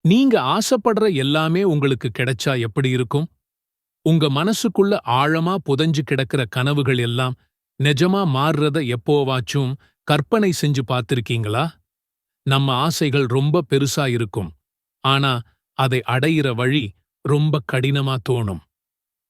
நீங்க ஆசைப்படுற எல்லாமே உங்களுக்கு கிடைச்சா எப்படி இருக்கும்? உங்க மனசுக்குள்ள ஆழமா புதைஞ்சு கிடக்கிற கனவுகள் எல்லாம் நிஜமா மாறுறத எப்போவாச்சும் கற்பனை செஞ்சு பார்த்திருக்கீங்களா? நம்ம ஆசைகள் ரொம்ப பெருசா இருக்கும். ஆனா, அதை அடையிற வழி ரொம்ப கடினமா தோணும்.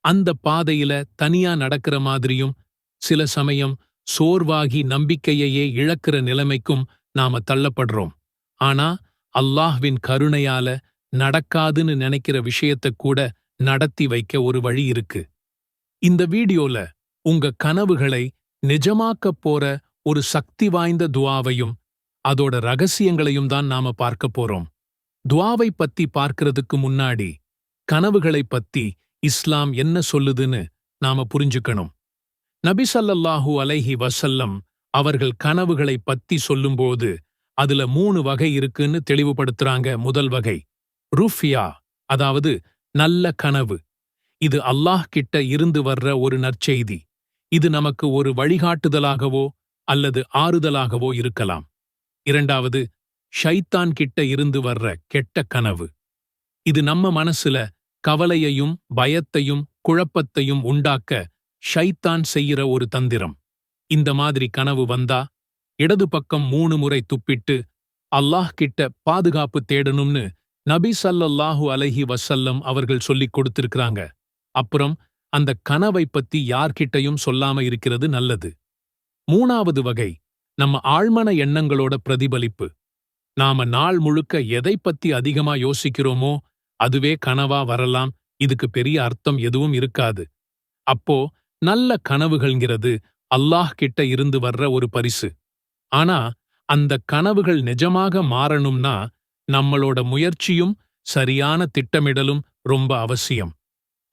அந்த பாதையில தனியா நடக்கிற மாதிரியும், சில சமயம் சோர்வாகி நம்பிக்கையையே இழக்கிற நிலைமைக்கும் நாம தள்ளப்படுறோம். ஆனா, அல்லாஹ்வின் கருணையால நடக்காதுன்னு நினைக்கிற விஷயத்தைக் கூட நடத்தி வைக்க ஒரு வழி இருக்கு. இந்த வீடியோல உங்க கனவுகளை நிஜமாக்கப் போற ஒரு சக்தி வாய்ந்த துஆவையும் அதோட ரகசியங்களையும் தான் நாம பார்க்க போறோம். துஆவை பத்தி பார்க்கிறதுக்கு முன்னாடி கனவுகளைப் பத்தி இஸ்லாம் என்ன சொல்லுதுன்னு நாம புரிஞ்சுக்கணும். நபி ஸல்லல்லாஹு அலைஹி வஸல்லம் அவர்கள் கனவுகளைப் பத்தி சொல்லும்போது அதுல 3 வகை இருக்குன்னு தெளிவுபடுத்துறாங்க. முதல் வகை ருஃப்யா, அதாவது நல்ல கனவு. இது அல்லாஹ் கிட்ட இருந்து வர்ற ஒரு நற்செய்தி. இது நமக்கு ஒரு வழிகாட்டுதலாகவோ அல்லது ஆறுதலாகவோ இருக்கலாம். இரண்டாவது, ஷைத்தான் கிட்ட இருந்து வர்ற கெட்ட கனவு. இது நம்ம மனசுல கவலையையும் பயத்தையும் குழப்பத்தையும் உண்டாக்க ஷைத்தான் செய்கிற ஒரு தந்திரம். இந்த மாதிரி கனவு வந்தா இடது பக்கம் 3 முறை துப்பிட்டு அல்லாஹ் கிட்ட பாதுகாப்பு தேடணும்னு நபி ஸல்லல்லாஹு அலைஹி வஸல்லம் அவர்கள் சொல்லிக் கொடுத்திருக்கிறாங்க. அப்புறம் அந்த கனவை பத்தி யார்கிட்டயும் சொல்லாம இருக்கிறது நல்லது. மூணாவது வகை நம்ம ஆழ்மன எண்ணங்களோட பிரதிபலிப்பு. நாம நாள் முழுக்க எதை பத்தி அதிகமா யோசிக்கிறோமோ அதுவே கனவா வரலாம். இதுக்கு பெரிய அர்த்தம் எதுவும் இருக்காது. அப்போ நல்ல கனவுகள்ங்கிறது அல்லாஹ் கிட்ட இருந்து வர்ற ஒரு பரிசு. ஆனா அந்த கனவுகள் நிஜமாக மாறணும்னா நம்மளோட முயற்சியும் சரியான திட்டமிடலும் ரொம்ப அவசியம்.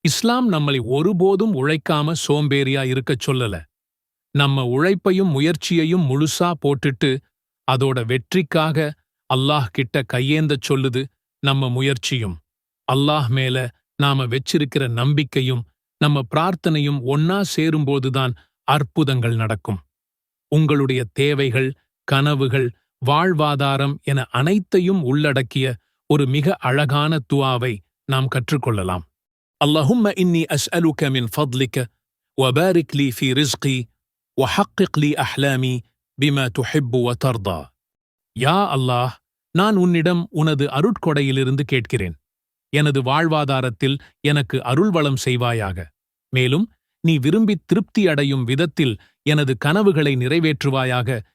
இஸ்லாம் நம்மளை ஒருபோதும் உழைக்காம சோம்பேறியா இருக்கச் சொல்லல. நம்ம உழைப்பையும் முயற்சியையும் முழுசா போட்டுட்டு அதோட வெற்றிக்காக அல்லாஹ் கிட்ட கையேந்தச் சொல்லுது. நம்ம முயற்சியும் அல்லாஹ் மேல நாம வெச்சிருக்கிற நம்பிக்கையும் நம்ம பிரார்த்தனையும் ஒன்னா சேரும்போதுதான் அற்புதங்கள் நடக்கும். உங்களுடைய தேவைகள், கனவுகள், வாழ்வாதாரம் என அனைத்தையும் உள்ளடக்கிய ஒரு மிக அழகான துஆவை நாம் கற்றுக்கொள்ளலாம். اللهم إني أسألك من فضلك وبارك لي في رزقي وحقق لي أحلامي بما تحب وترضى. யா அல்லாஹ், நான் உன்னிடம் உனது அருட்கொடையிலிருந்து கேட்கிறேன். எனது வாழ்வாதாரத்தில் எனக்கு அருள்வளம் செய்வாயாக. மேலும் நீ விரும்பித் திருப்தி அடையும் விதத்தில் எனது கனவுகளை நிறைவேற்றுவாயாக